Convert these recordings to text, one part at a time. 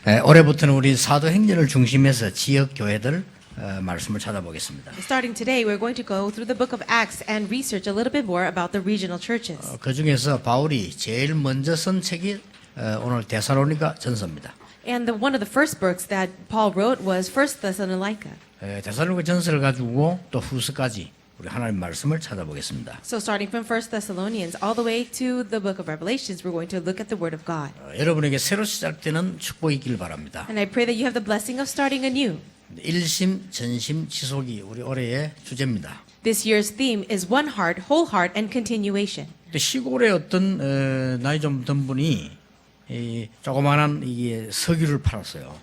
올해부터는 우리 사도행전을 중심해서 지역 교회들 말씀을 찾아보겠습니다. Starting today, we're going to go through the book of Acts and research a little bit more about the regional churches. 그 중에서 바울이 제일 먼저 쓴 책이 오늘 데살로니가 전서입니다. And one of the first books that Paul wrote was First Thessalonica. 데살로니가 전서를 가지고 또 후서까지 우리 하나님 말씀을 찾아보겠습니다. So starting from First Thessalonians all the way to the book of Revelations, we're going to look at the Word of God. 여러분에게 새로 시작되는 축복이 있길 바랍니다. And I pray that you have the blessing of starting anew. 일심, 전심, 지속이 우리 올해의 주제입니다. This year's theme is one heart, whole heart, and continuation. 시골에 어떤 나이 좀 든 분이 이 조그마한 이게 석유를 팔았어요.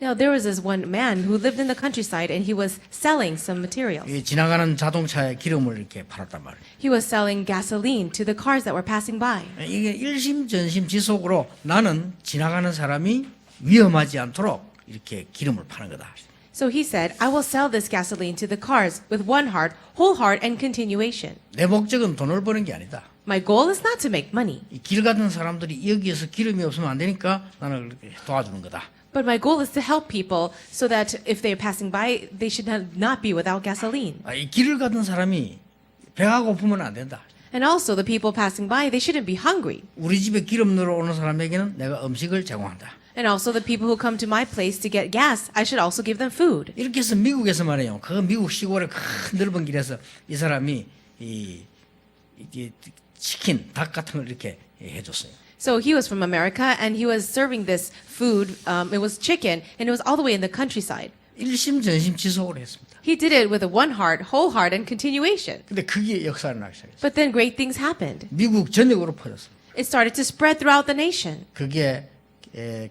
Now there was this one man who lived in the countryside and he was selling some materials. 이 지나가는 자동차에 기름을 이렇게 팔았단 말이에요. He was selling gasoline to the cars that were passing by. 이게 일심전심지속으로 나는 지나가는 사람이 위험하지 않도록 이렇게 기름을 파는 거다. So he said, I will sell this gasoline to the cars with one heart, whole heart, and continuation. 내 목적은 돈을 버는 게 아니다. My goal is not to make money, 길 가던 사람들이 여기에서 기름이 없으면 안 되니까 나는 이렇게 도와주는 거다. but my goal is to help people so that if they're passing by, they should not be without gasoline. 이 길을 가던 사람이 배가 고프면 안 된다. And also the people passing by, they shouldn't be hungry. 우리 집에 기름 넣으러 오는 사람에게는 내가 음식을 제공한다. And also the people who come to my place to get gas, I should also give them food. 이렇게 해서 미국에서 말이에요. 그 미국 시골의 큰 넓은 길에서 이 사람이 이게 치킨, 닭 같은 걸 이렇게 해줬어요. So he was from America and he was serving this food. It was chicken and it was all the way in the countryside. 일심전심지속으로 했습니다. He did it with a one heart, whole heart, and continuation. 근데 그게 역사를 나기 시작했어요. But then great things happened. 미국 전역으로 퍼졌어요. It started to spread throughout the nation. 그게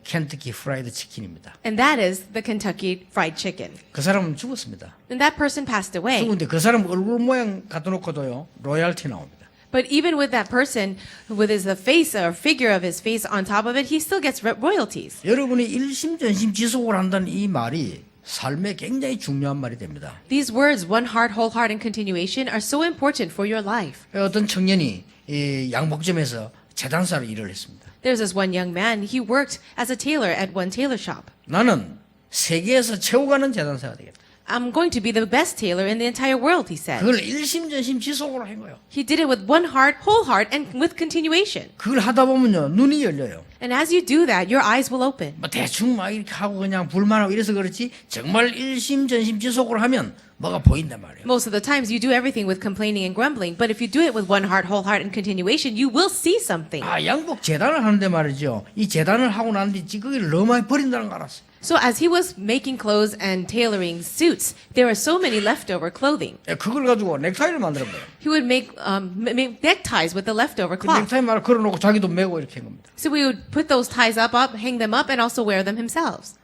켄터키 프라이드 치킨입니다. And that is the Kentucky Fried Chicken. 그 사람은 죽었습니다. And that person passed away. 죽은데 그 사람 얼굴 모양 갖다 놓고도요 로얄티 나옵니다. But even with that person, with his face or figure of his face on top of it, he still gets royalties. 여러분이 일심전심지속을 한다는 이 말이 삶에 굉장히 중요한 말이 됩니다. These words, one heart, whole heart, and continuation, are so important for your life. 어떤 청년이 이 양복점에서 재단사로 일을 했습니다. There's this one young man, he worked as a tailor at one tailor shop. 나는 세계에서 최고 가는 재단사가 되겠다. I'm going to be the best tailor in the entire world, he said. 그걸 일심전심지속으로 한 거예요. He did it with one heart, whole heart, and with continuation. 그걸 하다 보면요 눈이 열려요. And as you do that, your eyes will open. 뭐 대충 막 이렇게 하고 그냥 불만하고 이래서 그렇지 정말 일심전심지속으로 하면 뭐가 보인단 말이에요. Most of the times you do everything with complaining and grumbling, but if you do it with one heart, whole heart, and continuation, you will see something. 양복 재단을 하는데 말이죠. 이 재단을 하고 난 뒤 찌꺼기를 너무 많이 버린다는 걸 알았어요. So as he was making clothes and tailoring suits, there were so many leftover clothing. 그걸 가지고 넥타이를 만들어 봐요. He would make neckties with the leftover 그 cloth. 넥타이 말을 걸어놓고 자기도 메고 이렇게 한 겁니다. So we would put those ties up, hang them up, and also wear them themselves.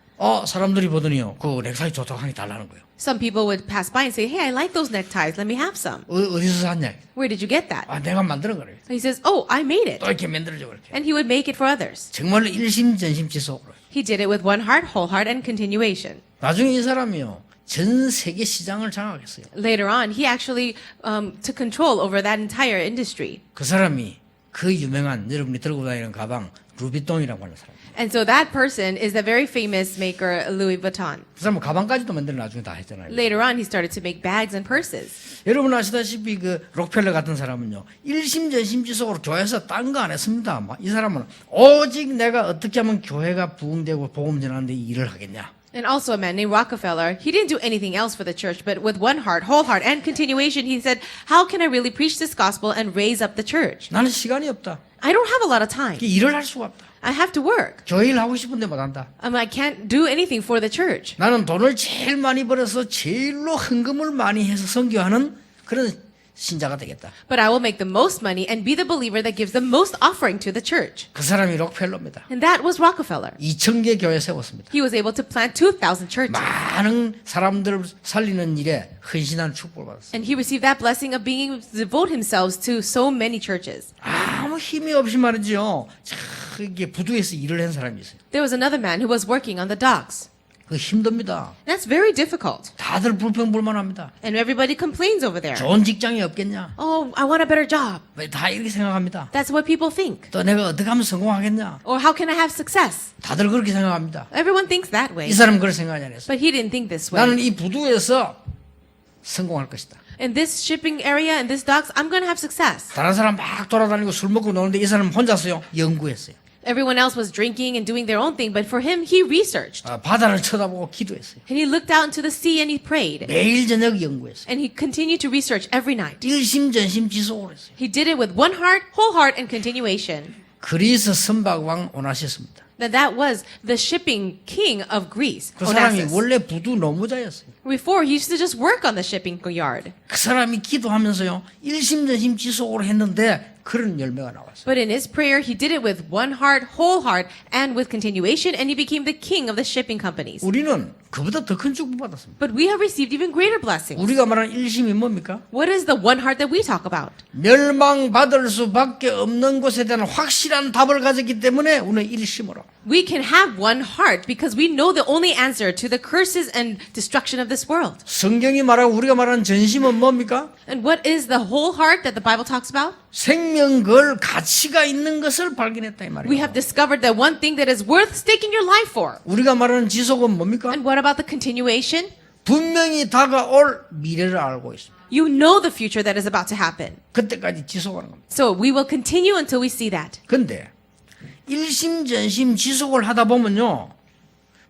사람들이 보더니요. 그 넥타이 좋다고 하니 달라는 거예요. Some people would pass by and say, hey, I like those neckties. Let me have some. 어디서 샀냐? Where did you get that? 내가 만드는 거래요. He says, oh, I made it. 또 이렇게 만들어줘 그렇게. And he would make it for others. 정말 일심전심지속으로. He did it with one heart, whole heart, and continuation. 나중에 이 사람이요. 전 세계 시장을 장악했어요. Later on, he actually took control over that entire industry. 그 사람이 그 유명한 여러분이 들고 다니는 가방 루비통이라고 하는 사람. And so that person is the very famous maker, Louis Vuitton. 그 사람은 가방까지도 만들어 나중에 다 했잖아요. Later on, he started to make bags and purses. 여러분 아시다시피 그 록펠러 같은 사람은요. 일심전심지속으로 교회에서 딴 거 안 했습니다. 이 사람은 오직 내가 어떻게 하면 교회가 부흥되고 복음 전하는데 일을 하겠냐. And also a man named Rockefeller, he didn't do anything else for the church, but with one heart, whole heart, and continuation, he said, how can I really preach this gospel and raise up the church? 나는 시간이 없다. I don't have a lot of time. 일을 할 수가 없다. I have to work. 교회 일 하고 싶은데 못한다. I can't do anything for the church. 나는 돈을 제일 많이 벌어서 제일로 헌금을 많이 해서 선교하는 그런 신자가 되겠다. But I will make the most money and be the believer that gives the most offering to the church. 그 사람이 록펠러입니다. And that was Rockefeller. 2,000개 교회 세웠습니다. He was able to plant 2,000 churches. 많은 사람들을 살리는 일에 헌신한 축복을 받았어요. And he received that blessing of being able to devote himself to so many churches. 아무 힘이 없이 말이죠. 이게 부두에서 일을 한 사람이 있어요. There was another man who was working on the docks. 그 힘듭니다. That's very difficult. 다들 불평불만합니다. And everybody complains over there. 좋은 직장이 없겠냐? Oh, I want a better job. 왜 다 이렇게 생각합니다. That's what people think. 또 내가 어떻게 하면 성공하겠냐? Or how can I have success? 다들 그렇게 생각합니다. Everyone thinks that way. 이 사람은 그걸 생각하지 않았어요. But he didn't think this way. 나는 이 부두에서 성공할 것이다. In this shipping area, in this docks, I'm going to have success. 다른 사람 막 돌아다니고 술 먹고 노는데 이 사람은 혼자서요 연구했어요. Everyone else was drinking and doing their own thing, but for him, he researched. 바다를 쳐다보고 기도했어요. And he looked out into the sea and he prayed. 매일 저녁 연구했어요. And he continued to research every night. 일심전심 지속을 했어요. He did it with one heart, whole heart, and continuation. 그리스 선박왕 오나시스입니다. That was the shipping king of Greece, 그 사람이 Onassis. 원래 부두 노무자였어요. Before, he used to just work on the shipping yard. 그 사람이 기도하면서요 일심전심 지속으로 했는데 그런 열매가 나왔어요. But in his prayer, he did it with one heart, whole heart, and with continuation, and he became the king of the shipping companies. 우리는 그보다 더 큰 축복 받았습니다. But we have received even greater blessings. 우리가 말하는 일심이 뭡니까? What is the one heart that we talk about? 멸망받을 수밖에 없는 것에 대한 확실한 답을 가졌기 때문에 우리는 일심으로. We can have one heart because we know the only answer to the curses and destruction of this world. 성경이 말하고 우리가 말하는 전심은 뭡니까? And what is the whole heart that the Bible talks about? 생명 걸 가치가 있는 것을 발견했다 이 We 말이에요. have discovered that one thing that is worth staking your life for. 우리가 말하는 지속은 뭡니까? And what about the continuation? 분명히 다가올 미래를 알고 있습니다. You know the future that is about to happen. 그때까지 지속하는 겁니다. So we will continue until we see that. 근데 일심전심 지속을 하다 보면요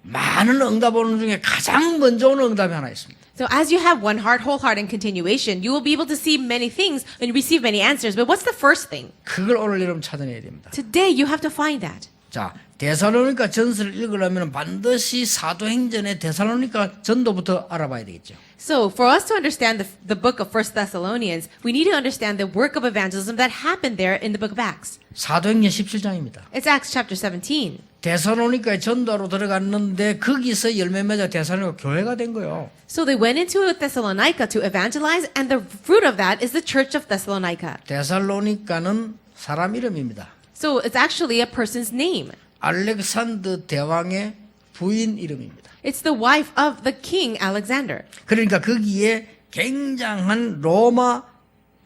많은 응답 오는 중에 가장 먼저 오는 응답이 하나 있습니다. So as you have one heart, whole heart, and continuation, you will be able to see many things and receive many answers. But what's the first thing? 그걸 오늘 여러분 찾아내야 됩니다. Today you have to find that. 자, 데살로니가 전서를 읽으려면 반드시 사도행전의 데살로니가 전도부터 알아봐야 되겠죠. So for us to understand the book of 1 Thessalonians, we need to understand the work of evangelism that happened there in the book of Acts. 사도행전 17장입니다. It's Acts chapter 17. 데살로니가에 전도로 들어갔는데 거기서 열매 맺어 데살로니가 교회가 된 거예요. So they went into Thessalonica to evangelize, and the fruit of that is the church of Thessalonica. 데살로니가는 사람 이름입니다. So it's actually a person's name. 알렉산더 대왕의 부인 이름입니다. It's the wife of the king Alexander. 그러니까 거기에 굉장한 로마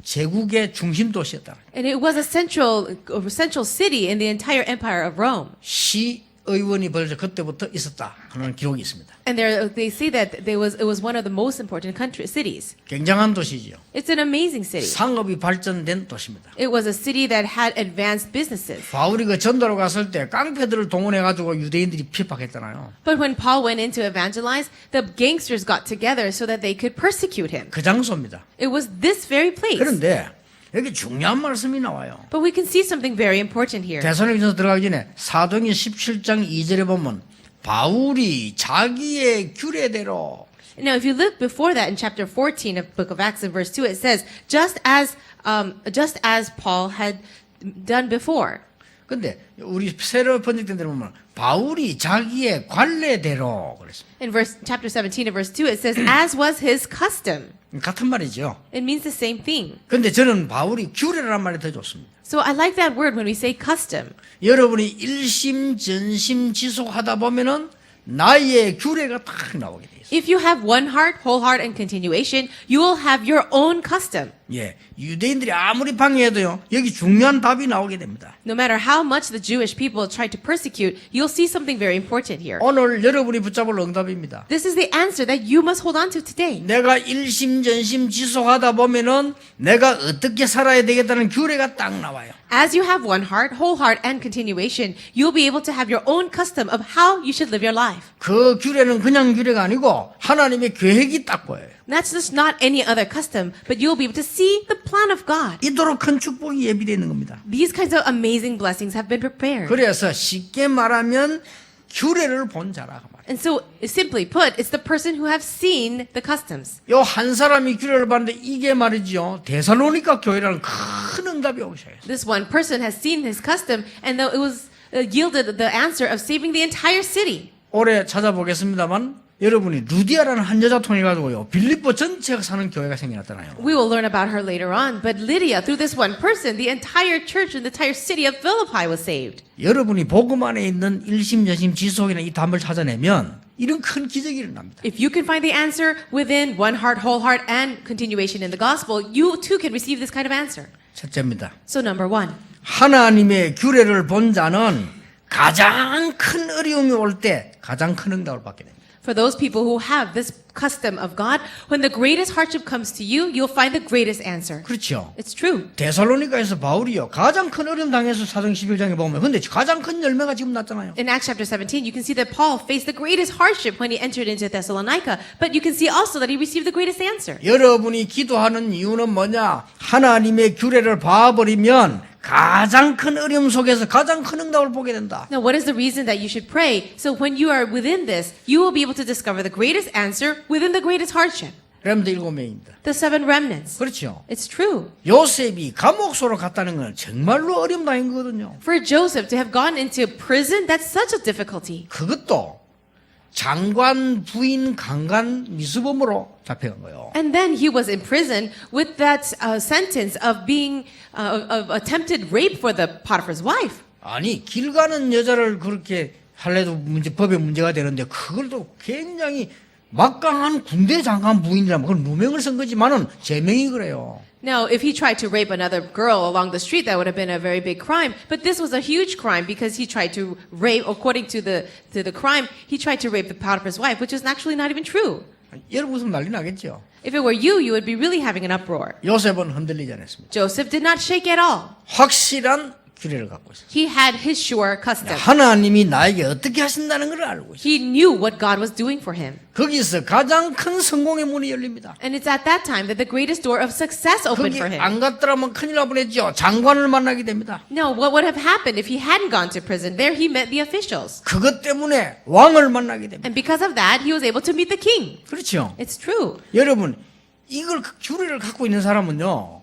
제국의 중심 도시였다. And it was a central city in the entire empire of Rome. 시의원이 벌써 그때부터 있었다 하는 기록이 있습니다. And they say that it was one of the most important cities. 굉장한 도시지요. It's an amazing city. 상업이 발전된 도시입니다. It was a city that had advanced businesses. 바울이 그 전도로 갔을 때 깡패들을 동원해가지고 유대인들이 핍박했잖아요. But when Paul went in to evangelize, the gangsters got together so that they could persecute him. 그 장소입니다. It was this very place. 그런데 여기 중요한 말씀이 나와요. But we can see something very important here. 데살로니가서 들어가기 전에 사도행전 17장 2절에 보면 바울이 자기의 규례대로 Now, if you look before that in chapter 14 of the book of Acts in verse 2, it says, just as Paul had done before. 근데 우리 새로 번역된 데로 보면 바울이 자기의 관례대로 그랬습니다. In chapter 17 of verse 2, it says, as was his custom. 같은 말이죠. It means the same thing. 근데 저는 바울이 규례라는 말이 더 좋습니다. So I like that word when we say custom. 여러분이 일심 전심 지속하다 보면은 나의 규례가 딱 나오게 돼 있어요. If you have one heart, whole heart, and continuation, you will have your own custom. 예, 유대인들이 아무리 방해해도요 여기 중요한 답이 나오게 됩니다. No matter how much the Jewish people try to persecute, you'll see something very important here. 오늘 여러분이 붙잡을 응답입니다. This is the answer that you must hold on to today. 내가 일심전심 지속하다 보면은 내가 어떻게 살아야 되겠다는 규례가 딱 나와요. As you have one heart, whole heart, and continuation, you'll be able to have your own custom of how you should live your life. 그 규례는 그냥 규례가 아니고 하나님의 계획이 딱 보여요. That's just not any other custom, but you'll be able to see the plan of God. 이토록 큰 축복이 예비되어 있는 겁니다. These kinds of amazing blessings have been prepared. 그래서 쉽게 말하면 규례를 본 자라 그 말이에요. And so, simply put, it's the person who have seen the customs. 요 한 사람이 규례를 봤는데 이게 말이죠. 데살로니가 교회라는 큰 응답이 오기 시작했어요. This one person has seen his custom, and though it was yielded the answer of saving the entire city. 올해 찾아보겠습니다만 여러분이 루디아라는 한 여자 통해 가지고요 빌립보 전체가 사는 교회가 생겨났잖아요. We will learn about her later on, but Lydia, through this one person, the entire church and the entire city of Philippi was saved. 여러분이 복음 안에 있는 일심전심 지속이나 이 답을 찾아내면 이런 큰 기적이 일어납니다. If you can find the answer within one heart, whole heart, and continuation in the gospel, you too can receive this kind of answer. 첫째입니다. So number one, 하나님의 규례를 본 자는 가장 큰 어려움이 올 때 가장 큰 응답을 받게 됩니다. for those people who have this custom of God, when the greatest hardship comes to you, you'll find the greatest answer. 그렇죠. It's true. 데살로니가에서 바울이요 가장 큰 어려움 당해서 사도행 11장에 보면 근데 가장 큰 열매가 지금 났잖아요. In Acts chapter 17, you can see that Paul faced the greatest hardship when he entered into Thessalonica, but you can see also that he received the greatest answer. 여러분이 기도하는 이유는 뭐냐? 하나님의 규례를 봐버리면 가장 큰 어려움 속에서 가장 큰 응답을 보게 된다. Now, what is the reason that you should pray? So when you are within this, you will be able to discover the greatest answer within the greatest hardship. 렘드 7명입니다. The seven remnants. 그렇죠. It's true. 요셉이 감옥소로 갔다는 건 정말로 어려움 당한 거거든요. For Joseph to have gone into prison, that's such a difficulty. 그것도 장관 부인 강간 미수범으로 잡혀간 거예요. And then he was in prison with that sentence of being of attempted rape for the Potiphar's wife. 아니 길 가는 여자를 그렇게 할래도 법에 문제가 되는데 그걸 또 굉장히 막강한 군대 장관 부인이라면 그건 누명을 쓴 거지만은 제명이 그래요. Now, if he tried to rape another girl along the street, that would have been a very big crime. But this was a huge crime because he tried to rape, according to the crime, he tried to rape the Potiphar's wife, which is actually not even true. 여러분 웃으면 난리 나겠죠. If it were you, you would be really having an uproar. 요셉은 흔들리지 않았습니다. Joseph did not shake at all. 확실한 규례를 갖고 있었어요. He had his sure custom. 하나님이 나에게 어떻게 하신다는 걸 알고 있어요. He knew what God was doing for him. 거기서 가장 큰 성공의 문이 열립니다. And it's at that time that the greatest door of success opened 거기 for him. 안 갔더라면 큰일 날 뻔했죠. 장관을 만나게 됩니다. No, what would have happened if he hadn't gone to prison? There he met the officials. 그것 때문에 왕을 만나게 됩니다. And because of that, he was able to meet the king. 그렇죠. It's true. 여러분 이걸 규례를 갖고 있는 사람은요.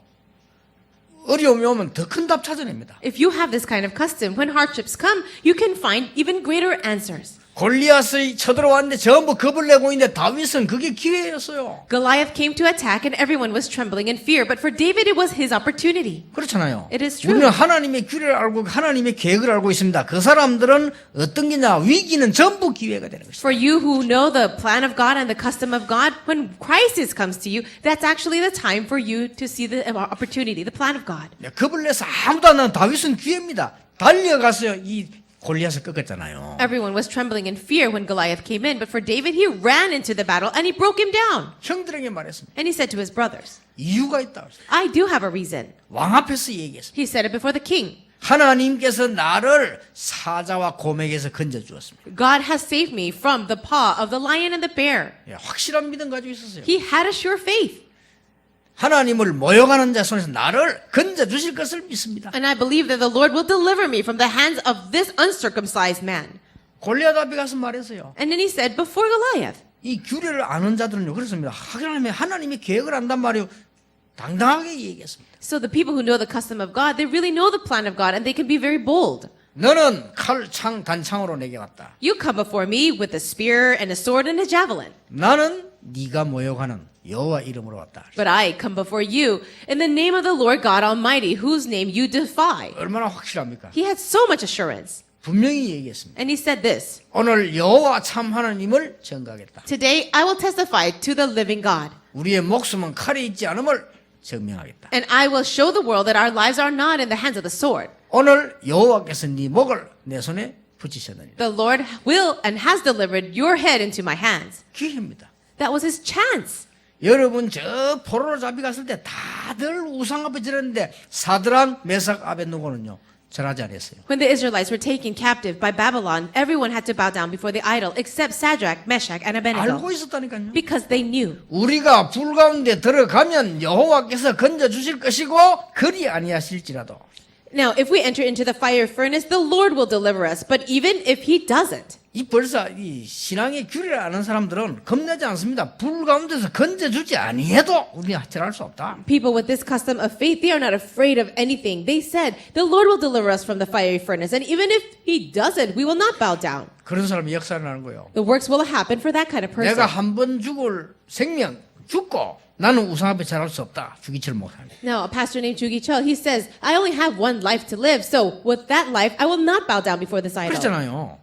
어려움이 오면 더 큰 답 찾아냅니다. If you have this kind of custom, when hardships come, you can find even greater answers. 골리앗이 쳐들어왔는데 전부 겁을 내고 있는데 다윗은 그게 기회였어요. Goliath came to attack and everyone was trembling in fear, but for David it was his opportunity. 그렇잖아요. It is true. 우리는 하나님의 규례를 알고 하나님의 계획을 알고 있습니다. 그 사람들은 어떤 게냐 위기는 전부 기회가 되는 것입니다. For you who know the plan of God and the custom of God, when crisis comes to you, that's actually the time for you to see the opportunity, the plan of God. 겁을 내서 아무도 안 나는 다윗은 기회입니다. 달려가서 이 골리앗을 꺾었잖아요. Everyone was trembling in fear when Goliath came in, but for David, he ran into the battle and he broke him down. 형들에게 말했습니다. And he said to his brothers, 이유가 있다. I do have a reason. 왕 앞에서 얘기했습니다. He said it before the king. 하나님께서 나를 사자와 곰에게서 건져주었습니다. God has saved me from the paw of the lion and the bear. 확실한 믿음 가지고 있었어요. He had a sure faith. 하나님을 모욕하는 자 손에서 나를 건져주실 것을 믿습니다. And I believe that the Lord will deliver me from the hands of this uncircumcised man. 골리앗 앞에 가서 말했어요. And then he said before Goliath. 이 규례를 아는 자들은요 그렇습니다. 하나님의 계획을 안단 말이요 당당하게 얘기했습니다. So the people who know the custom of God, they really know the plan of God and they can be very bold. 너는 칼, 창, 단창으로 내게 왔다. You come before me with a spear and a sword and a javelin. 나는 네가 모욕하는 여호와 이름으로 왔다. But I come before you in the name of the Lord God Almighty, whose name you defy. 얼마나 확실합니까? He had so much assurance. 분명히 얘기했습니다. And he said this, 오늘 여호와 참 하나님을 증거하겠다. Today I will testify to the living God. 우리의 목숨은 칼에 있지 않음을 증명하겠다. And I will show the world that our lives are not in the hands of the sword. 오늘 여호와께서 네 목을 내 손에 붙이셨느니라. The Lord will and has delivered your head into my hands. 기회입니다. That was his chance. 여러분 저 포로로 잡히 갔을 때 다들 우상 앞에 절했는데 사드랑 메삭 아벤노고는요 절하지 않았어요. When the Israelites were taken captive by Babylon, everyone had to bow down before the idol except Shadrach, Meshach, and Abednego. 알고 있었다니까요. Because they knew. 우리가 불 가운데 들어가면 여호와께서 건져 주실 것이고 그리 아니하실지라도 Now, if we enter into the fire furnace, the Lord will deliver us. But even if he doesn't, 이 벌써 이 신앙의 규례를 아는 사람들은 겁내지 않습니다. 불 가운데서 건져주지 아니해도 우리가 절할 수 없다. people with this custom of faith, they are not afraid of anything. They said, the Lord will deliver us from the fiery furnace. And even if he doesn't, we will not bow down. 그런 사람이 역사를 하는 거예요. The works will happen for that kind of person. 내가 한 번 죽을 생명 죽고 나는 우상 앞에 절할 수 없다. 주기철 목사님. Now, a pastor named Jugi Chul, he says, I only have one life to live. So with that life, I will not bow down before this idol. 그렇잖아요.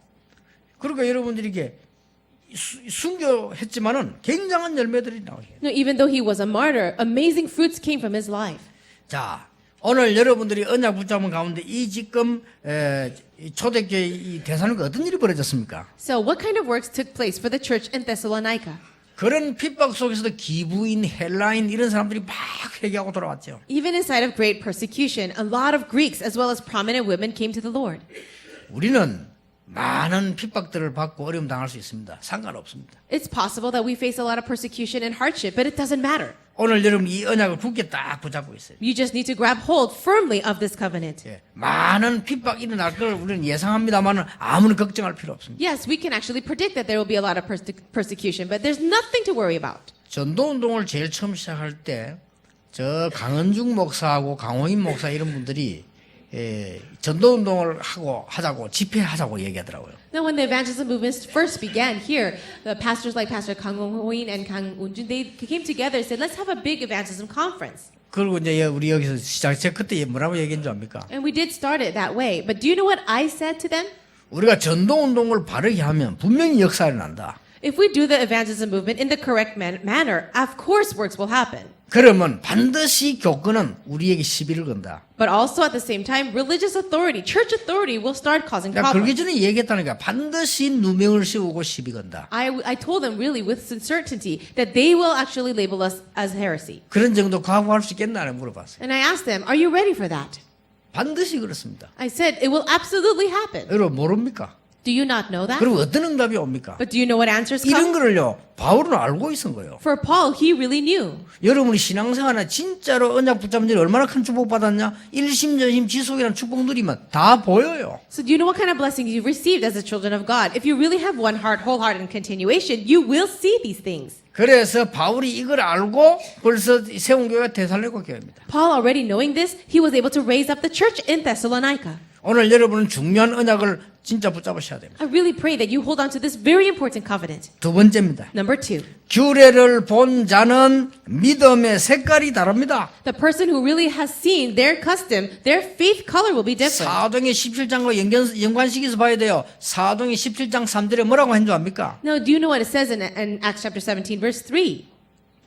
그러니까 여러분들이 이게 순교했지만은 굉장한 열매들이 나오게. No, even though he was a martyr, amazing fruits came from his life. 자, 오늘 여러분들이 언약 붙잡은 가운데 이 지금 이 초대교회 이 대사님과 어떤 일이 벌어졌습니까? So, what kind of works took place for the church in Thessalonica? 그런 핍박 속에서도 기부인, 헬라인 이런 사람들이 막 회개하고 돌아왔죠. Even inside of great persecution, a lot of Greeks as well as prominent women came to the Lord. 우리는 많은 핍박들을 받고 어려움 당할 수 있습니다. 상관없습니다. It's possible that we face a lot of persecution and hardship, but it doesn't matter. 오늘 여러분 이 언약을 굳게 딱 붙잡고 있어요. You just need to grab hold firmly of this covenant. 예, 많은 핍박이 일어날 걸 우리는 예상합니다만 아무런 걱정할 필요 없습니다. Yes, we can actually predict that there will be a lot of persecution, but there's nothing to worry about. 전도운동을 제일 처음 시작할 때 저 강은중 목사하고 강호인 목사 이런 분들이 전도운동을 하자고 집회하자고 얘기하더라고요. Now, when the evangelism movement first began here, the pastors like Pastor Kang Hong-hoin and Kang Un-jun, they came together and said, let's have a big evangelism conference. 그리고 이제 우리 여기서 제가 그때 뭐라고 얘기한 줄 압니까? And we did start it that way. But do you know what I said to them? 우리가 전도운동을 바르게 하면 분명히 역사가 일어난다. If we do the evangelism movement in the correct manner, of course works will happen. 그러면 반드시 교권은 우리에게 시비를 건다. But also at the same time, religious authority, church authority will start causing 내가 그러기 problems. 전에 얘기했다니까 반드시 누명을 씌우고 시비 건다. I told them really with certainty that they will actually label us as heresy. 그런 정도 각오할 수 있겠나 물어봤어요. And I asked them, are you ready for that? 반드시 그렇습니다. I said, it will absolutely happen. 여러분 모릅니까? Do you not know that? 그리고 어떤 응답이 옵니까? But do you know what answers 이런 come? 거를요 바울은 알고 있은 거예요. For Paul, he really knew. 여러분이 신앙생활에 진짜로 언약 붙잡은 일이 얼마나 큰 축복 받았냐? 일심전심 지속이라는 축복 누리면 다 보여요. So do you know what kind of blessings you've received as the children of God? If you really have one heart, wholehearted, and continuation, you will see these things. 그래서 바울이 이걸 알고 벌써 세운 교회가 데살로니가 교회입니다. Paul, already knowing this, he was able to raise up the church in Thessalonica. 오늘 여러분은 중요한 언약을 진짜 붙잡으셔야 됩니다. I really pray that you hold on to this very important covenant. 두 번째입니다. Number 2, 규례를 본 자는 믿음의 색깔이 다릅니다. the person who really has seen their custom, their faith color will be different. 사도행전 17장과 연관시켜서 봐야 돼요. 사도행전 17장 3절에 뭐라고 한 줄 압니까? Now, do you know what it says in Acts chapter 17, verse 3?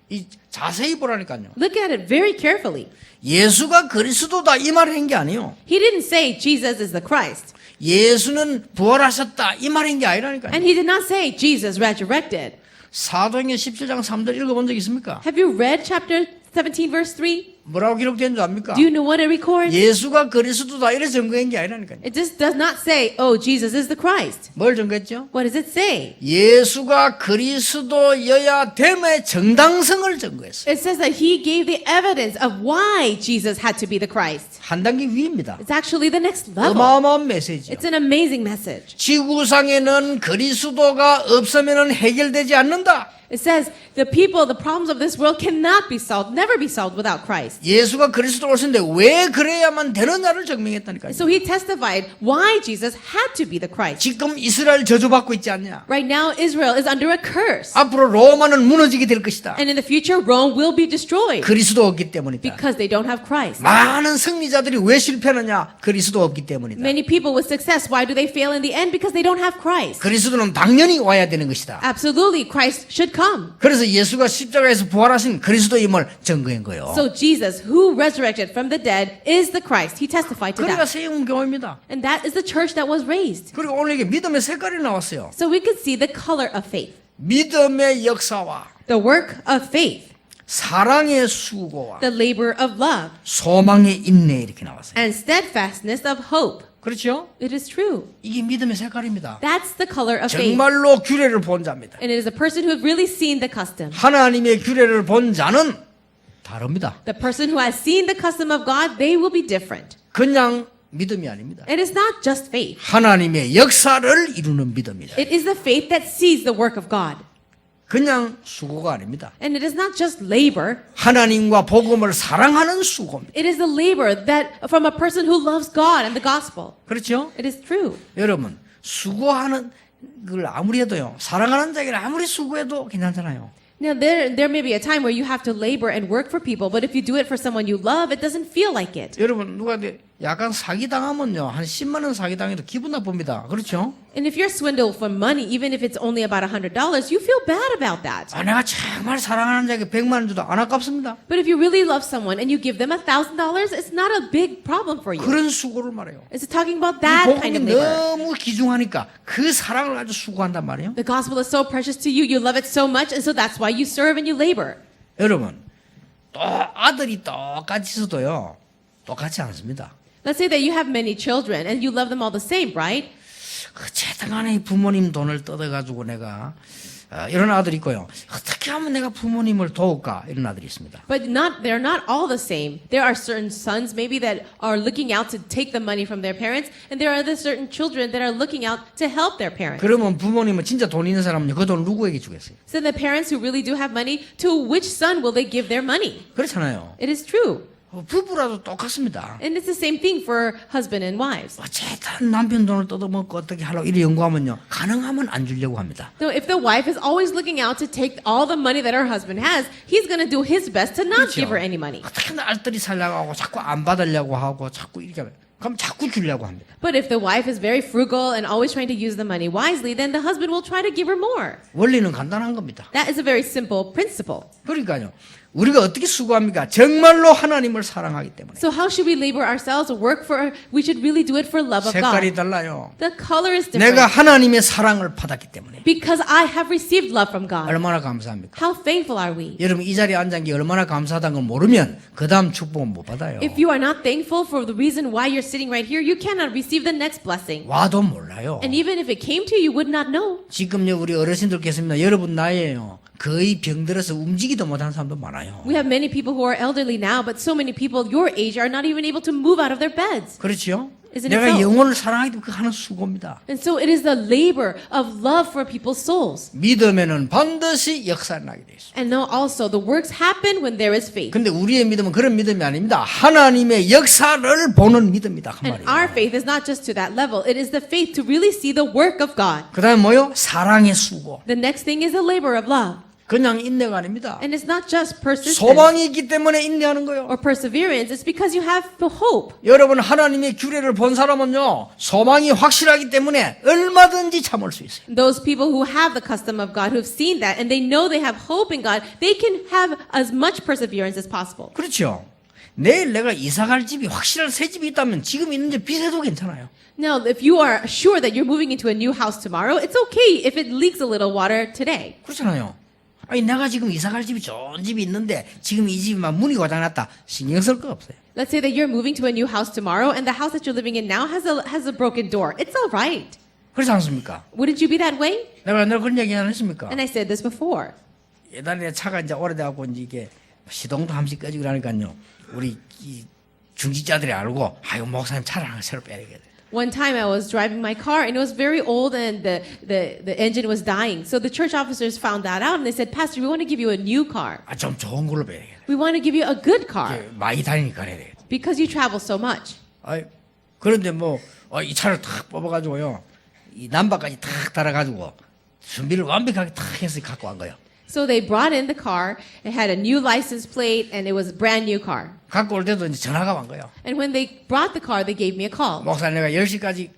이 자세히 보라니까요. Look at it very carefully. 예수가 그리스도다 이 말을 한 게 아니에요. He didn't say Jesus is the Christ. 예수는 부활하셨다 이 말인 게 아니라니까요. And he did not say Jesus resurrected. 사도행전 17장 3절 읽어본 적 있습니까? Have you read chapter 17, verse 3? 뭐라고 기록된 줄 압니까? Do you know what it records? 예수가 그리스도다 이래 증거한 게 아니라니까요. It just does not say, oh, Jesus is the Christ. 뭘 증거했죠? What does it say? 예수가 그리스도여야 됨의 정당성을 증거했어요. It says that he gave the evidence of why Jesus had to be the Christ. 한 단계 위입니다. It's actually the next level. 어마어마한 메시지요. It's an amazing message. 지구상에는 그리스도가 없으면 해결되지 않는다. It says the people, the problems of this world cannot be solved, never be solved without Christ. 예수가 그리스도가 오셨는데 왜 그래야만 되느냐를 증명했다니까요. So he testified why Jesus had to be the Christ. 지금 이스라엘 저주받고 있지 않냐? Right now, Israel is under a curse. 앞으로 로마는 무너지게 될 것이다. And in the future, Rome will be destroyed 그리스도 없기 때문이다. because they don't have Christ. 많은 승리자들이 왜 실패하느냐? 그리스도 없기 때문이다. Many people with success, why do they fail in the end? Because they don't have Christ. 그리스도는 당연히 와야 되는 것이다. Absolutely, Christ should come. 그래서 예수가 십자가에서 부활하신 그리스도임을 증거한 거예요. So Jesus, who resurrected from the dead, is the Christ. He testified to 그래가 that. 세운 교회입니다. And that is the church that was raised. 그리고 오늘 이게 믿음의 색깔이 나왔어요. So we could see the color of faith, 믿음의 역사와 the work of faith, 사랑의 수고와 the labor of love, 소망의 인내 이렇게 나왔어요. and steadfastness of hope. 그렇죠? It is true. 이게 믿음의 색깔입니다. That's the color of faith. 정말로 규례를 본 자입니다. And it is a person who have really seen the custom. 하나님의 규례를 본 자는 다릅니다. The person who has seen the custom of God, they will be different. 그냥 믿음이 아닙니다. It is not just faith. 하나님의 역사를 이루는 믿음이다. It is the faith that sees the work of God. 그냥 수고가 아닙니다. And it is not just labor. 하나님과 복음을 사랑하는 수고입니다. It is the labor that from a person who loves God and the gospel. 그렇죠? It is true. 여러분 수고하는 걸 아무리 해도요. 사랑하는 자에게는 아무리 수고해도 괜찮잖아요. Now there may be a time where you have to labor and work for people, but if you do it for someone you love, it doesn't feel like it. 여러분 누가 약간 사기당하면요. 한 10만 원 사기당해도 기분 나쁩니다. 그렇죠? And if you're swindled for money, even if it's only about $100, you feel bad about that. 아, 내가 정말 사랑하는 자에게 100만 원 줘도 안 아깝습니다. But if you really love someone and you give them $1,000, it's not a big problem for you. 그런 수고를 말해요. It's talking about 이 that kind 복음이 of labor. 너무 귀중하니까 그 사랑을 가지고 수고한단 말이에요. The gospel is so precious to you, you love it so much, and so that's why you serve and you labor. 여러분, 또 아들이 똑같이 있어도요. 똑같지 않습니다. Let's say that you have many children and you love them all the same, right? 어쨌든 간에 부모님 돈을 뜯어가지고 내가 이런 아들이 있고요. 어떻게 하면 내가 부모님을 도울까? 이런 아들이 있습니다. But they're not all the same. There are certain sons maybe that are looking out to take the money from their parents, and there are other certain children that are looking out to help their parents. 그러면 부모님은 진짜 돈 있는 사람은요. 그 돈을 누구에게 주겠어요? So the parents who really do have money, to which son will they give their money? 그렇잖아요. It is true. 부부라도 똑같습니다. And it's the same thing for husband and wives. 어쨌든 남편 돈을 뜯어먹고 어떻게 하려고 이래 연구하면요. 가능하면 안 주려고 합니다. So if the wife is always looking out to take all the money that her husband has, he's going to do his best to not give her any money. 어떻게 알뜰히 살려고 하고 자꾸 안 받으려고 하고 자꾸 이렇게 하면 그럼 자꾸 주려고 합니다. But if the wife is very frugal and always trying to use the money wisely, then the husband will try to give her more. 원리는 간단한 겁니다. That is a very simple principle. 그러니까요. 우리가 어떻게 수고합니까? 정말로 하나님을 사랑하기 때문에. So how should we labor ourselves or work for? We should really do it for love of 색깔이 God. 달라요. The color is 내가 different 하나님의 사랑을 받았기 때문에. because I have received love from God. 얼마나 감사합니까? How thankful are we? 여러분 이 자리에 앉은 게 얼마나 감사하다는 걸 모르면 그 다음 축복은 못 받아요. If you are not thankful for the reason why you're sitting right here, you cannot receive the next blessing. 와도 몰라요. And even if it came to you, you would not know. 지금요 우리 어르신들 계십니다. 여러분 나이에요. 거의 병들어서 움직이도 못하는 사람도 많아요. We have many people who are elderly now, but so many people your age are not even able to move out of their beds. 그렇죠? Isn't it 내가 so? 영혼을 사랑하기 때문에 그 하는 수고입니다. And so it is the labor of love for people's souls. 믿으면은 반드시 역사가 나게 돼 있어요. And now also the works happen when there is faith. 근데 우리의 믿음은 그런 믿음이 아닙니다. 하나님의 역사를 보는 믿음이다. 그 And 말이에요. our faith is not just to that level. It is the faith to really see the work of God. 그 다음에 뭐요? 사랑의 수고. The next thing is the labor of love. 그냥 인내가 아닙니다. And it's not just persistence 소망이 있기 때문에 인내하는 거예요. or perseverance. It's because you have the hope. 여러분 하나님의 규례를 본 사람은요. 소망이 확실하기 때문에 얼마든지 참을 수 있어요. Those people who have the custom of God, who've seen that, and they know they have hope in God, they can have as much perseverance as possible. 그렇죠. 내일 내가 이사 갈 집이 확실한 새 집이 있다면 지금 있는 집 빚에도 괜찮아요. Now, if you are sure that you're moving into a new house tomorrow, it's okay if it leaks a little water today. 그렇잖아요. 아니 내가 지금 이사 갈 집이 좋은 집이 있는데 지금 이 집이 막 문이 고장났다. 신경 쓸 거 없어요. Let's say that you're moving to a new house tomorrow, and the house that you're living in now has a broken door. It's all right. 그렇지 않습니까? Wouldn't you be that way? 내가 옛날에 그런 얘기 안 했습니까? And I said this before. 예전에 차가 이제 오래돼갖고 이제 이게 시동도 한 번씩 꺼지고 그러니까요. 우리 이 중직자들이 알고 아유 목사님 차를 하나 새로 빼야겠다. One time I was driving my car and it was very old and the engine was dying. So the church officers found that out and they said, Pastor, we want to give you a new car. 아 좀 좋은 걸로 빼야겠다. We want to give you a good car 많이 다니니까 그래야 돼. because you travel so much. 아이 그런데 뭐 이 차를 탁 뽑아가지고요. 이 남바까지 탁 달아가지고 준비를 완벽하게 탁 해서 갖고 간 거예요. So they brought in the car. It had a new license plate and it was a brand new car. 갖고 올 때도 이제 전화가 온 거예요. And when they brought the car, they gave me a call. 목사님 내가 10시까지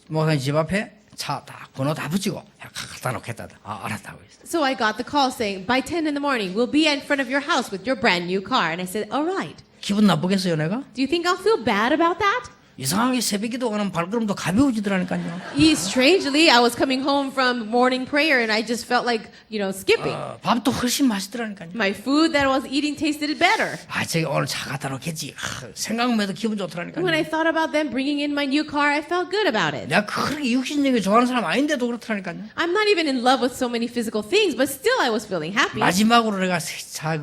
목사님 집 앞에 차 다 번호 다 붙이고 갖다 놓겠다. 아 알았다고 했어요. So I got the call saying, by 10 in the morning, we'll be in front of your house with your brand new car. And I said, all right. 기분 나쁘겠어요 내가? Do you think I'll feel bad about that? 이상하게 새벽에도 가는 발걸음도 가벼워지더라니까요. Strangely, I was coming home from morning prayer and I just felt like, skipping. 밥도 훨씬 맛있더라니까요. My food that I was eating tasted better. 아, 제가 오늘 차 갖다 놓겠지. 생각만 해도 기분 좋더라니까요. When I thought about them bringing in my new car, I felt good about it. 내가 그렇게 육신적인 좋아하는 사람 아닌데도 그렇더라니까요. I'm not even in love with so many physical things, but still I was feeling happy. 마지막으로 내가 차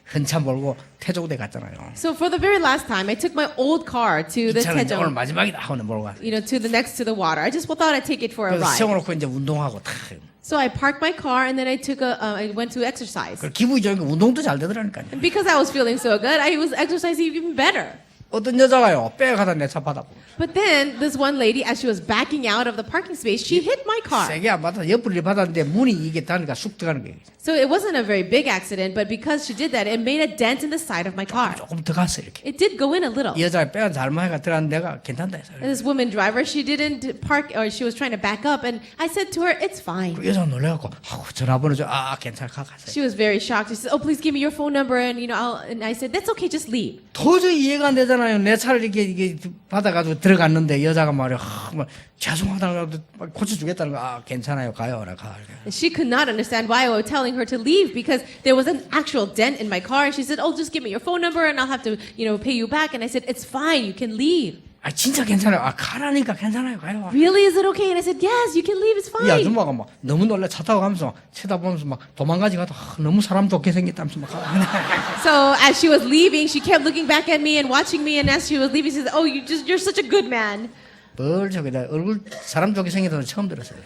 한참 몰고 태종대 갔잖아요. So for the very last time, I took my old car to 이 the 차는 이제 오늘 Taejong, 마지막이다 하고 몰고 갔어요. to the next to the water. I just thought I'd take it for a 그래서 ride. 세워놓고 이제 운동하고 탁. So I parked my car and then I went to exercise. 그 기분이 좋으니까 운동도 잘 되더라니까요. And because I was feeling so good, I was exercising even better. 어떤 여자가요 빼가다 내 차 받아보고 But then this one lady, as she was backing out of the parking space, she hit my car. 세게 안 받아 옆으로 받았는데 문이 이게 닿으니까 쑥 들어가는 거예요. So it wasn't a very big accident, but because she did that, it made a dent in the side of my car. 조금 더 갔어 이렇게. It did go in a little. 이 여자가 빼가 잘못해가 들어갔는데 내가 괜찮다 했어. And this woman driver, she didn't park, or she was trying to back up, and I said to her, "It's fine." 그 여자가 놀래갖고 전화번호 줘. 괜찮아 갔어요. She was very shocked. She said, "Oh, please give me your phone number," and and I said, "That's okay, just leave." 도저히 이해가 안 되잖아요. 내 차를 이게 받아가지고 들어갔는데 여자가 말이야, 막 죄송하다는 거, 고쳐주겠다는 거, 괜찮아요, 가요, 가. And she could not understand why I was telling her to leave because there was an actual dent in my car. And she said, "Oh, just give me your phone number and I'll have to, pay you back." And I said, "It's fine, you can leave." 진짜 괜찮아요. 가라니까 괜찮아요, 가요. Really, is it okay? And I said, "Yes, you can leave. It's 이 fine." 아줌마가 막 너무 놀래 차 타고 가면서 쳐다보면서 막 도망가지 가도 너무 사람 좋게 생겼다면서 막. So as she was leaving, she kept looking back at me and watching me. And as she was leaving, she said, "Oh, you're such a good man." 뭘 저기다 얼굴 사람 좋게 생겼다는 처음 들었어요.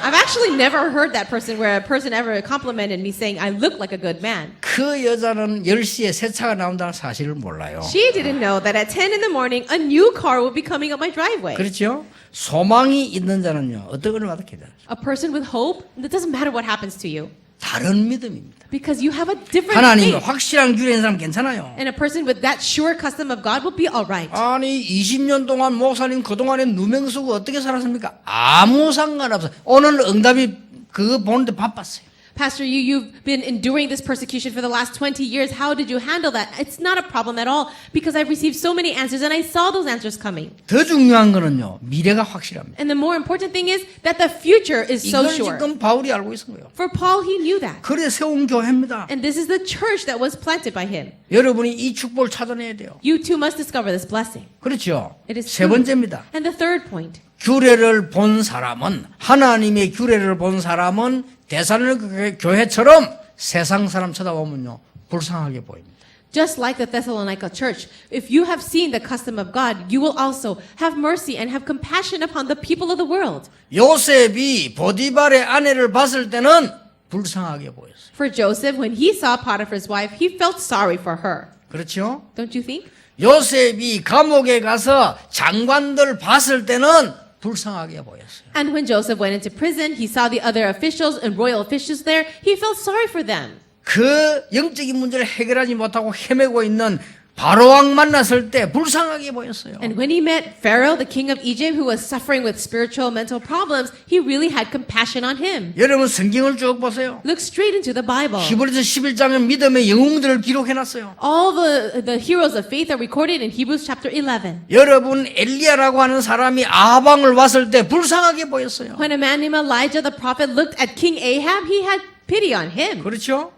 I've actually never heard that person where a person ever complimented me saying I look like a good man. 그 여자는 10시에 새 차가 나온다는 사실을 몰라요. She didn't know that at 10 in the morning a new car would be coming up my driveway. 그렇죠? 소망이 있는 자는요, 어떤 걸 받게 돼요? A person with hope, it doesn't matter what happens to you 다른 믿음입니다. because you have a different 하나님의 faith. 확실한 규례인 사람 괜찮아요. And a person with that sure custom of God will be all right. 아니 20년 동안 목사님 그동안에 누명 쓰고 어떻게 살았습니까? 아무 상관없어요. 오늘 응답이 그거 보는데 바빴어요. Pastor, you've been enduring this persecution for the last 20 years. How did you handle that? It's not a problem at all because I've received so many answers and I saw those answers coming. 더 중요한 거는요, 미래가 확실합니다. And the more important thing is that the future is so 이걸 sure. 지금 바울이 알고 있은 거예요. For Paul, he knew that. 그래 세운 교회입니다. And this is the church that was planted by him. 여러분이 이 축복을 찾아내야 돼요. You too must discover this blessing. 그렇죠. It is 세 true. 번째입니다. And the third point. 규례를 본 사람은, 하나님의 규례를 본 사람은 데살로니가 교회처럼 세상 사람 쳐다보면요, 불쌍하게 보입니다. Just like the Thessalonica church, if you have seen the custom of God, you will also have mercy and have compassion upon the people of the world. 요셉이 보디발의 아내를 봤을 때는 불쌍하게 보였어요. For Joseph, when he saw Potiphar's wife, he felt sorry for her. 그렇죠? Don't you think? 요셉이 감옥에 가서 장관들 봤을 때는 불쌍하게 보였어요. And when Joseph went into prison, he saw the other officials and royal officials there. He felt sorry for them. 그 영적인 문제를 해결하지 못하고 헤매고 있는 바로왕 만났을 때 불쌍하게 보였어요. And when he met Pharaoh, the king of Egypt, who was suffering with spiritual mental problems, he really had compassion on him. 여러분 성경을 쭉 보세요. Look straight into the Bible. 히브리서 11장은 믿음의 영웅들을 기록해놨어요. All the heroes of faith are recorded in Hebrews chapter 11. 여러분 엘리야라고 하는 사람이 아합왕을 봤을 때 불쌍하게 보였어요. When a man named Elijah the prophet looked at King Ahab, he had pity on him. 그렇죠?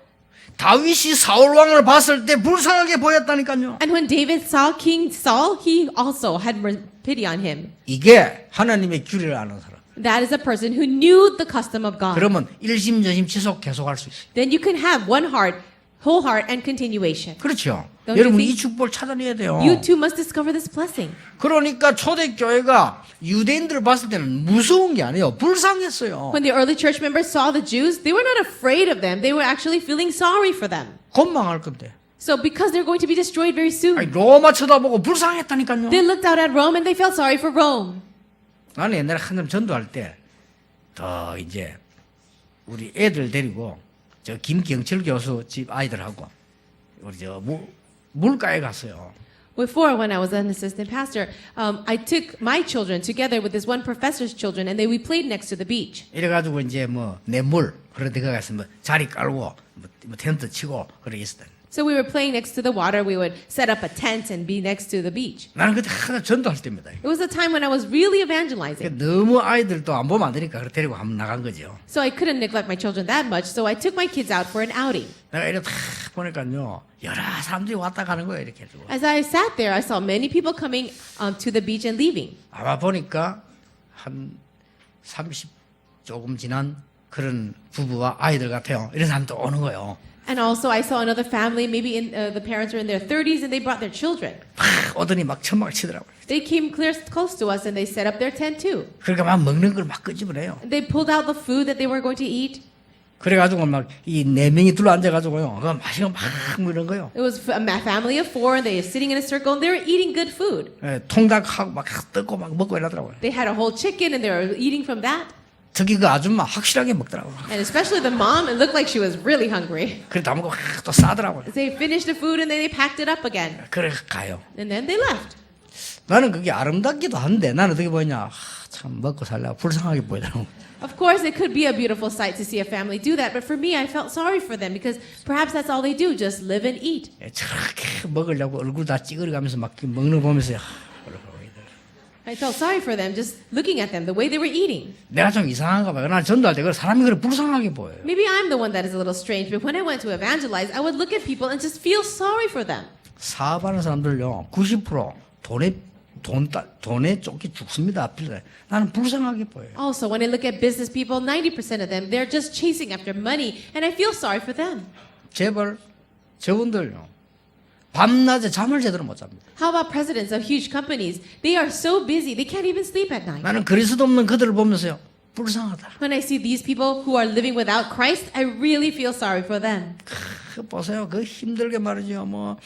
다윗이 사울 왕을 봤을 때 불쌍하게 보였다니까요. And when David saw King Saul, he also had pity on him. 이게 하나님의 규례를 아는 사람. That is a person who knew the custom of God. 그러면 일심전심 지속 계속할 수 있어요. Then you can have one heart, whole heart, and continuation. 그렇죠. Don't 여러분 you think- 이 축복을 찾아내야 돼요. You too must discover this blessing. 그러니까 초대교회가 유대인들을 봤을 때는 무서운 게 아니에요. 불쌍했어요. When the early church members saw the Jews, they were not afraid of them. They were actually feeling sorry for them. 곧 망할 건데. So because they're going to be destroyed very soon, 로마 쳐다보고 불쌍했다니까요. they looked out at Rome and they felt sorry for Rome. 나는 옛날에 한참 전도할 때 더 이제 우리 애들 데리고 저 김경철 교수 집 아이들하고 우리 저 물가에 갔어요. Before, when I was an assistant pastor, I took my children together with this one professor's children, and we played next to the beach. 이래가지고 이제 냇물 그런 데 가서 자리 깔고 뭐 텐트 치고 그래 있었다. So we were playing next to the water. We would set up a tent and be next to the beach. 나는 그때 하나 전도할 때입니다. It was a time when I was really evangelizing. 너무 아이들도 안 보면 안 되니까 그래 데리고 한번 나간 거죠. So I couldn't neglect my children that much. So I took my kids out for an outing. 내가 이렇게 탁 보니까요 여러 사람들이 왔다 가는 거예요 이렇게 해가지고. As I sat there, I saw many people coming to the beach and leaving. 아마 보니까 한 30 조금 지난 그런 부부와 아이들 같아요. 이런 사람도 오는 거예요. And also, I saw another family, maybe the parents were in their 30s, and they brought their children. 팍 오더니 막 천막을 치더라고요. They came close to us, and they set up their tent too. 그러니까 막 먹는 걸 막 끄집어내요. They pulled out the food that they were going to eat. 그래가지고 막 이 네 명이 둘러 앉아가지고요. 그 맛있는 막뭐 이런 거요. It was a family of 4, and they were sitting in a circle, and they were eating good food. 예, 통닭하고 막 뜯고 막 먹고 이러더라고요. They had a whole chicken, and they were eating from that. 특히 그 아줌마 확실하게 먹더라고요. And especially the mom, it looked like she was really hungry. 그래 다 먹고 또 싸더라고요. They finished the food, and then they packed it up again. 그래 가요. And then they left. 나는 그게 아름답기도 한데 나는 어떻게 보이냐. 참 먹고 살려고 불쌍하게 보이더라고. Of course, it could be a beautiful sight to see a family do that, but for me, I felt sorry for them because perhaps that's all they do, just live and eat. 예, 저렇게 먹으려고 얼굴 다 찌그러가면서 막 먹는 거 보면서 I felt sorry for them just looking at them, the way they were eating. 내가 좀 이상한가 봐. 난 전도할 때 사람이 그래 불쌍하게 보여요. Maybe I'm the one that is a little strange, but when I went to evangelize, I would look at people and just feel sorry for them. 사업하는 사람들요 90% 돈에 쫓기 죽습니다. 앞길에. 나는 불쌍하게 보여요. Also, when I look at business people, 90% of them, they're just chasing after money, and I feel sorry for them. 제발 저분들요 밤낮에 잠을 제대로 못 잡니다. How about presidents of huge companies? They are so busy, they can't even sleep at night. 나는 그리스도 없는 그들을 보면서요 불쌍하다. When I see these people who are living without Christ, I really feel sorry for them. 보세요. 그 힘들게 말이죠. 뭐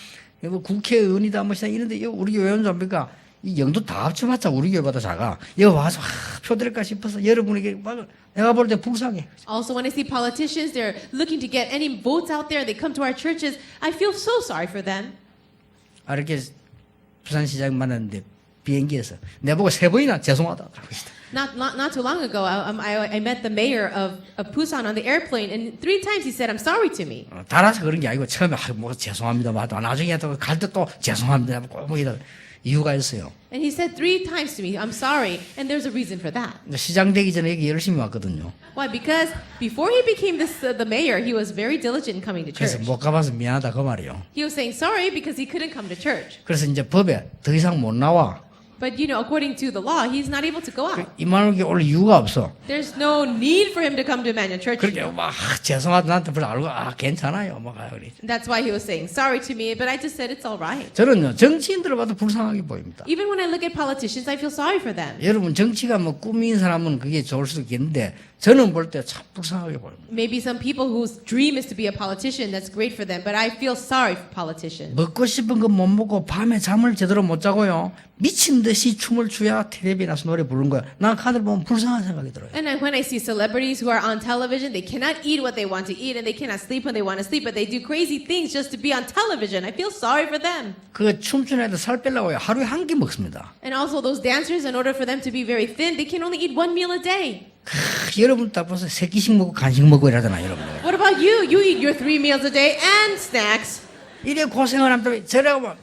국회의원이다 뭐 이런데 우리 교회는 좀니까 이 영도 다 합쳐봤자 우리 교회보다 작아. 여기 와서 표드릴까 싶어서 여러분에게 막 내가 볼 때 불쌍해. Also, when I see politicians, they're looking to get any votes out there. They come to our churches. I feel so sorry for them. 이렇게 부산시장 만났는데 비행기에서 내보고 3번이나 죄송하다 그러고 있다. Not too long ago, I met the mayor of Busan on the airplane, and 3 times he said, "I'm sorry" to me. 달아서 그런 게 아니고 처음에 뭐 죄송합니다 맞아. 나중에 또 갈 때 또 죄송합니다 꼭 뭐이다 이유가 있어요. And he said 3 times to me, "I'm sorry," and there's a reason for that. 시장 되기 전에 여기 열심히 왔거든요. Why? Because before he became the mayor, he was very diligent in coming to 그래서 church. 못 가봐서 미안하다 그 말이요. He was saying sorry because he couldn't come to church. 그래서 이제 법에 더 이상 못 나와. But you know, according to the law, he's not able to go out. 이만하게 올 이유가 없어. There's no need for him to come to Emmanuel Church. 그렇게 막 죄송하다 나한테 별로 알고 괜찮아요 뭐 가요 그래. That's why he was saying sorry to me, but I just said it's all right. 저는요 정치인들을 봐도 불쌍하게 보입니다. Even when I look at politicians, I feel sorry for them. 여러분 정치가 뭐 꿈인 사람은 그게 좋을 수도 있겠는데 저는 볼 때 참 불쌍하게 보입니다. Maybe some people whose dream is to be a politician, that's great for them, but I feel sorry for politicians. 먹고 싶은 거 못 먹고 밤에 잠을 제대로 못 자고요 미친 듯이 춤을 추야 텔레비에 나서 노래 부르는 거야. 난 그들 보면 불쌍한 생각이 들어요. And when I see celebrities who are on television, they cannot eat what they want to eat, and they cannot sleep when they want to sleep, but they do crazy things just to be on television. I feel sorry for them. 그 춤추는 애들 살 빼려고 하루에 한 끼 먹습니다. And also those dancers, in order for them to be very thin, they can only eat 1 meal a day. 여러분 딱 보세요. 3끼씩 먹고 간식 먹고 이러잖아요, 여러분. What about you? You eat your 3 meals a day and snacks. 이래 고생을 하면 저라고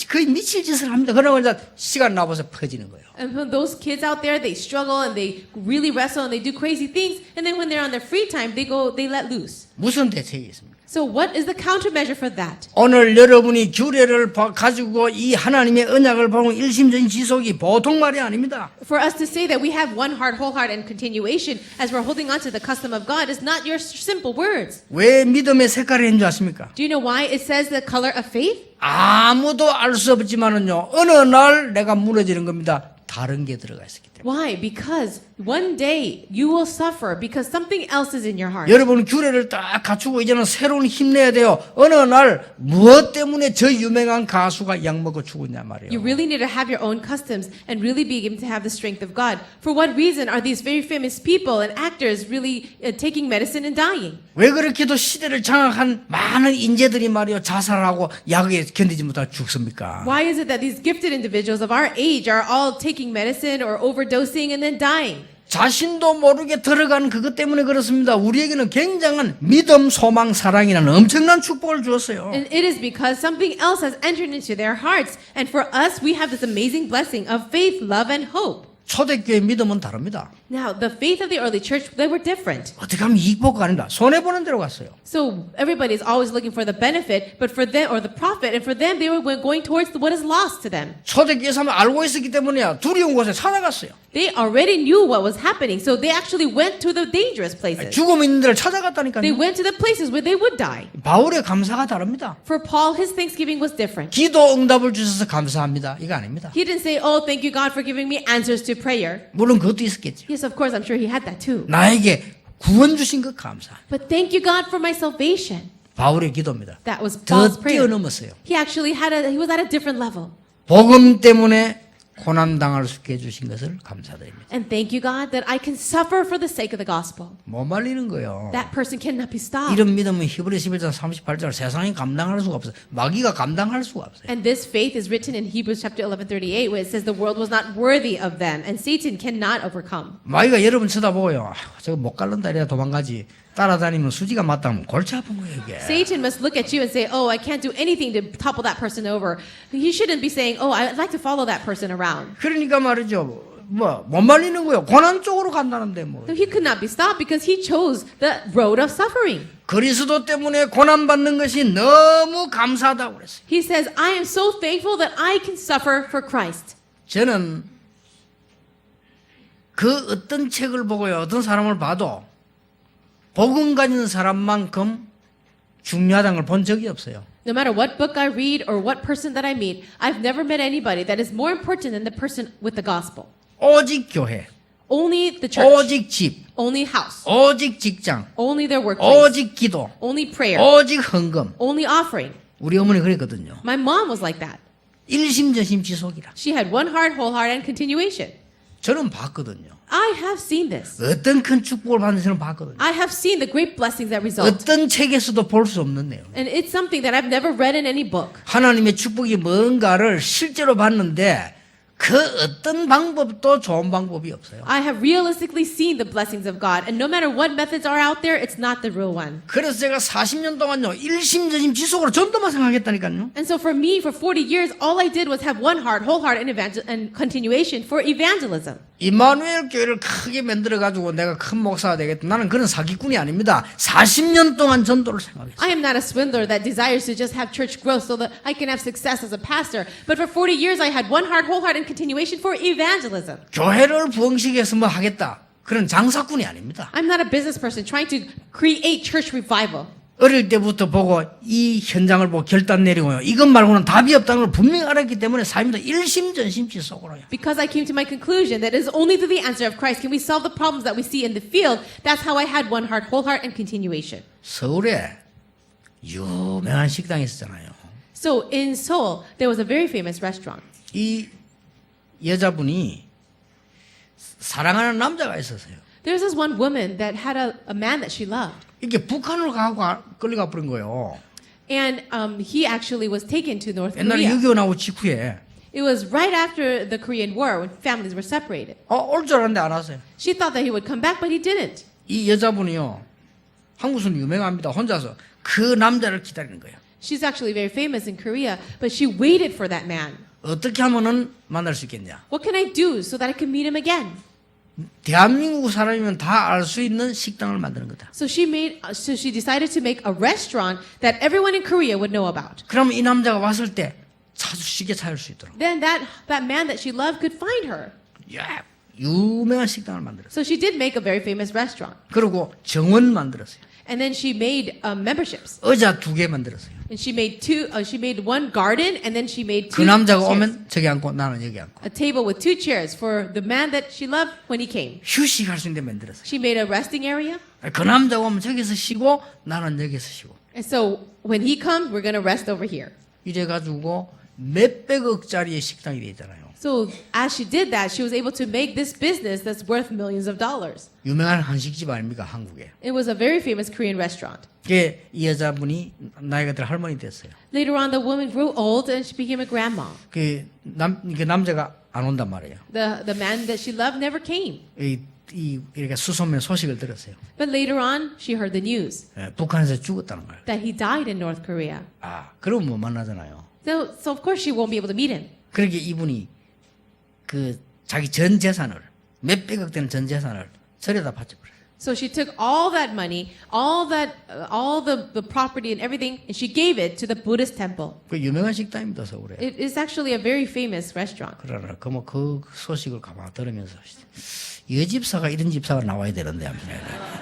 거의 미칠 짓을 합니다. 그러고 이제 시간 나와서 퍼지는 거예요. And when those kids out there, they struggle and they really wrestle and they do crazy things. And then when they're on their free time, they let loose. 무슨 대책이 있습니까? So what is the countermeasure for that? 오늘 여러분이 규례를 가지고 이 하나님의 언약을 보는 일심전 지속이 보통 말이 아닙니다. For us to say that we have one heart, whole heart, and continuation as we're holding on to the custom of God is not your simple words. 왜 믿음의 색깔이 있는 줄 아십니까? Do you know why it says the color of faith? 아무도 알 수 없지만은요 어느 날 내가 무너지는 겁니다. 다른 게 들어가 있었기 때문에. Why? Because one day you will suffer because something else is in your heart. 여러분 규례를 딱 갖추고 이제는 새로운 힘내야 돼요. 어느 날 무엇 때문에 저 유명한 가수가 약 먹고 죽었냐 말이에요. You really need to have your own customs and really be able to have the strength of God. For what reason are these very famous people and actors really taking medicine and dying? 왜 그렇게도 시대를 장악한 많은 인재들이 말이요 자살하고 약에 견디지 못하고 죽습니까? Why is it that these gifted individuals of our age are all taking medicine or overdosing and then dying? 자신도 모르게 들어간 그것 때문에 그렇습니다. 우리에게는 굉장한 믿음, 소망, 사랑이라는 엄청난 축복을 주었어요. And it is because something else has entered into their hearts. And for us, we have this amazing blessing of faith, love, and hope. 초대교회 믿음은 다릅니다. Now, the faith of the early church, they were different. 어떻게 하면 이익보가 아닙니다. 손해보는 데로 갔어요. So everybody is always looking for the benefit, but for them, or the profit, and for them, they were going towards what is lost to them. 초대교회 사람은 알고 있었기 때문에 두려운 곳에 살아갔어요. They already knew what was happening, so they actually went to the dangerous places. 죽음 있는 데를 They 찾아갔다니까요. went to the places where they would die. 바울의 감사가 다릅니다. For Paul, his thanksgiving was different. 기도 응답을 주셔서 감사합니다. 이거 아닙니다. He didn't say, "Oh, thank you, God, for giving me answers to prayer." 물론 그것도 있었겠죠. Yes, of course, I'm sure he had that too. 나에게 구원 주신 것 감사. But thank you, God, for my salvation. 바울의 기도입니다. That was 더 Paul's prayer. 뛰어넘었어요. He was at a different level. 복음 때문에 고난 당할 수 있게 해주신 것을 감사드립니다. And thank you, God, that I can suffer for the sake of the gospel. 못 말리는 거예요. That person cannot be stopped. 이런 믿음은 히브리 11장 38절 세상이 감당할 수가 없어요. 마귀가 감당할 수가 없어요. And this faith is written in Hebrews chapter 11:38, where it says the world was not worthy of them, and Satan cannot overcome. 마귀가 여러분 쳐다보고요. 저거 못 갈른다 이래야 도망가지. 따라다니면 수지가 맞다면 골치 아픈 거예요 이게. Satan must look at you and say, "Oh, I can't do anything to topple that person over." He shouldn't be saying, "Oh, I'd like to follow that person around." 그러니까 말이죠. 뭐 못 말리는 거예요. 고난 쪽으로 간다는데 뭐. So he could not be stopped because he chose the road of suffering. 그리스도 때문에 고난 받는 것이 너무 감사하다고 그랬어요. He says, "I am so thankful that I can suffer for Christ." 저는 그 어떤 책을 보고요, 어떤 사람을 봐도 복음 가진 사람만큼 중요하다는 걸 본 적이 없어요. No matter what book I read or what person that I meet, I've never met anybody that is more important than the person with the gospel. 오직 교회, Only the church, 오직 집, only house, 오직 직장, only their workplace, 오직 기도, only prayer, 오직 헌금. only offering. 우리 어머니 그랬거든요. My mom was like that. 일심전심지속이라. She had one heart, whole heart, and continuation. 저는 봤거든요. I have seen this. 어떤 큰 축복을 받는 저는 봤거든요. I have seen the great blessings that result. 어떤 책에서도 볼 수 없는 내용. And it's something that I've never read in any book. 하나님의 축복이 뭔가를 실제로 봤는데 그 어떤 방법도 좋은 방법이 없어요. I have realistically seen the blessings of God, and no matter what methods are out there, it's not the real one. 그래서 제가 40년 동안요 일심전심 지속으로 전도만 생각했다니까요. And so for me, for 40 years, all I did was have one heart, whole heart, and continuation for evangelism. 임마누엘 교회를 크게 만들어 가지고 내가 큰 목사가 되겠다. 나는 그런 사기꾼이 아닙니다. 40년 동안 전도를 생각했어요. I am not a swindler that desires to just have church growth so that I can have success as a pastor. But for 40 years, I had one heart, whole heart, and continuation for evangelism. 교회를 부흥시켜서 뭐 하겠다. 그런 장사꾼이 아닙니다. I'm not a business person trying to create church revival. 어릴 때부터 보고 이 현장을 보고 결단 내리고요. 이것 말고는 답이 없다는 걸 분명히 알았기 때문에 삶도 일심전심지속으로요. Because I came to my conclusion that it is only through the answer of Christ can we solve the problems that we see in the field. That's how I had one heart, whole heart, and continuation. 서울에 유명한 식당이 있었잖아요. So in Seoul, there was a very famous restaurant. 이 여자분이 사랑하는 남자가 있었어요. There was this one woman that had a man that she loved. 이게 북한으로 가고 끌려가 버린 거예요. And he actually was taken to North 옛날에 Korea. 6.25 나오고 직후에 It was right after the Korean War when families were separated. 올 줄 알았는데 안 왔어요. She thought that he would come back, but he didn't. 이 여자분이요. 한국에서는 유명합니다. 혼자서 그 남자를 기다리는 거예요. She's actually very famous in Korea, but she waited for that man. 어떻게 하면은 만날 수 있겠냐? What can I do so that I can meet him again? 대한민국 사람이면 다 알 수 있는 식당을 만드는 거다. So she decided to make a restaurant that everyone in Korea would know about. 그러면 이 남자가 왔을 때 쉽게 찾을 수 있도록. Then that man that she loved could find her. 야, 유명한 식당을 만들었어요. So she did make a very famous restaurant. 그리고 정원 만들었어요. And then she made memberships. 의자 2개 만들었어요. And she made she made one garden, and then she made 그 two 남자가 chairs. 오면 저기 앉고 나는 여기 앉고. A table with two chairs for the man that she loved when he came. 휴식할 수 있는 데 만들었어요. She made a resting area. 그 남자가 오면 저기서 쉬고 나는 여기서 쉬고. And so when he comes, we're going to rest over here. 이래가지고 몇백억짜리의 식당이 되잖아요. So as she did that, she was able to make this business that's worth millions of dollars. 유명한 한식집 아닙니까 한국에. It was a very famous Korean restaurant. 그게 이 여자분이 나이가 들 할머니 됐어요. Later on, the woman grew old and she became a grandma. 그 남자가 안 온단 말이에요. The man that she loved never came. 이렇게 수소문 소식을 들었어요. But later on, she heard the news 북한에서 죽었다는 거예요. that he died in North Korea. 아, 그럼 못 만나잖아요. So of course she won't be able to meet him. 그러니까 이분이 그 자기 전 재산을 몇백억 되는 전 재산을 절에다 바쳐버려요. So she took all that money, all the property and everything, and she gave it to the Buddhist temple. 그 유명한 식당입니다 서울에. It is actually a very famous restaurant. 그러나 그 소식을 가만 들으면서 이 집사가 이런 집사가 나와야 되는데 하면서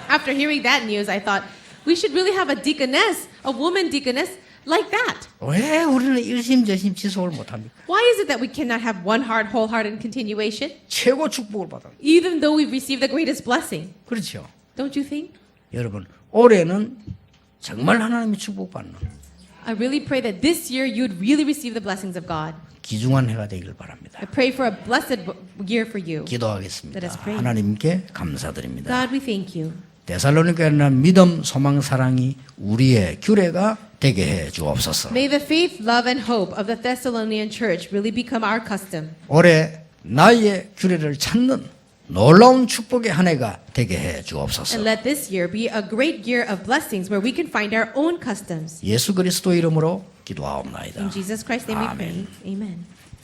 After hearing that news, I thought we should really have a deaconess, a woman deaconess like that. 왜 우리는 일심전심 지속을 못합니까? Why is it that we cannot have one heart, whole heart, and continuation, 최고 축복을 받아. even though we've received the greatest blessing? 그렇죠. Don't you think? 여러분 올해는 정말 하나님의 축복받는 I really pray that this year you'd really receive the blessings of God. 귀중한 해가 되기를 바랍니다. I pray for a blessed year for you. 기도하겠습니다. Let us pray. 하나님께 감사드립니다. God, we thank you. 데살로니가는 믿음, 소망, 사랑이 우리의 규례가 되게 해 주옵소서. May the faith, love, and hope of the Thessalonian church really become our custom. 올해 나의 규례를 찾는 놀라운 축복의 한 해가 되게 해 주옵소서. And let this year be a great year of blessings where we can find our own customs. 예수 그리스도 이름으로 기도하옵나이다. In Jesus Christ's name we 아멘. pray. Amen.